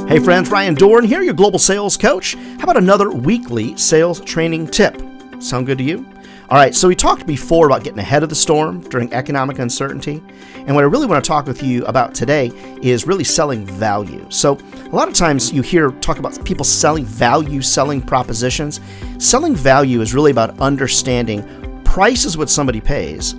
Hey friends, Ryan Dohrn here, your global sales coach. How about another weekly sales training tip? Sound good to you? All right, so we talked before about getting ahead of the storm during economic uncertainty. And what I really want to talk with you about today is really selling value. So a lot of times you talk about people selling value, selling propositions. Selling value is really about understanding price is what somebody pays.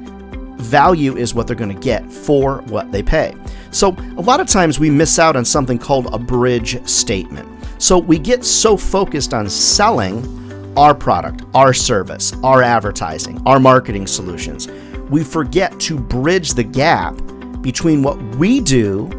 Value is what they're going to get for what they pay. So a lot of times we miss out on something called a bridge statement. So we get so focused on selling our product, our service, our advertising, our marketing solutions, we forget to bridge the gap between what we do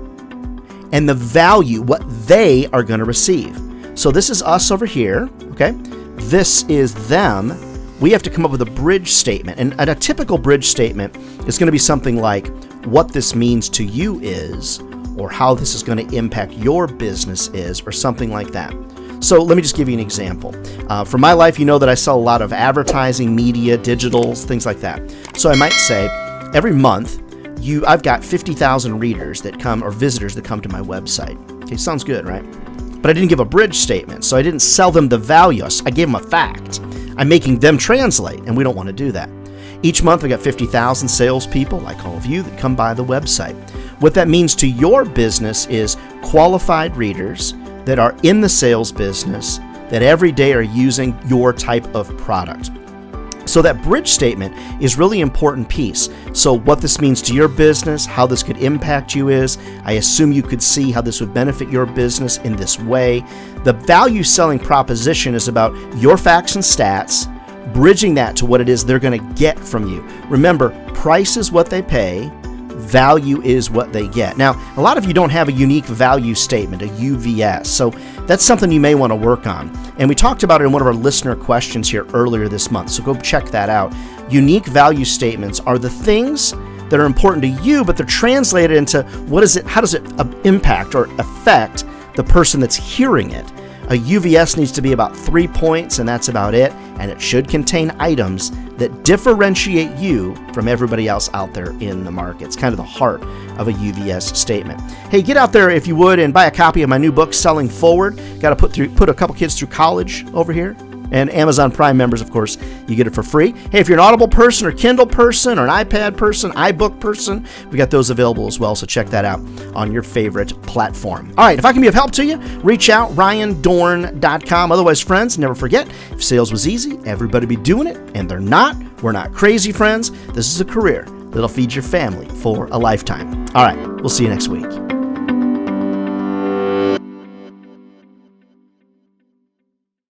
and the value, what they are going to receive. So this is us over here, okay? This is them. We have to come up with a bridge statement. And a typical bridge statement is going to be something like what this means to you is, or how this is going to impact your business is, or something like that. So let me just give you an example. For my life, you know that I sell a lot of advertising, media, digitals, things like that. So I might say every month, I've got 50,000 readers that come, or visitors that come to my website. Okay, sounds good, right? But I didn't give a bridge statement, so I didn't sell them the value. I gave them a fact. I'm making them translate, and we don't want to do that. Each month, I got 50,000 salespeople, like all of you, that come by the website. What that means to your business is qualified readers that are in the sales business that every day are using your type of product. So that bridge statement is really important piece. So what this means to your business, how this could impact you is, I assume you could see how this would benefit your business in this way. The value selling proposition is about your facts and stats, bridging that to what it is they're going to get from you. Remember, price is what they pay. Value is what they get. Now, a lot of you don't have a unique value statement, a UVS, so that's something you may want to work on. And we talked about it in one of our listener questions here earlier this month, so go check that out. Unique value statements are the things that are important to you, but they're translated into how does it impact or affect the person that's hearing it. A UVS needs to be about 3 points, and that's about it, and it should contain items that differentiate you from everybody else out there in the market. It's kind of the heart of a UVS statement. Hey, get out there if you would and buy a copy of my new book, Selling Forward. Got to put a couple kids through college over here. And Amazon Prime members, of course, you get it for free. Hey, if you're an Audible person or Kindle person or an iPad person, iBook person, we got those available as well, so check that out on your favorite platform. All right, if I can be of help to you, reach out, ryandohrn.com. Otherwise, friends, never forget, if sales was easy, everybody be doing it, and they're not. We're not crazy, friends. This is a career that'll feed your family for a lifetime. All right, we'll see you next week.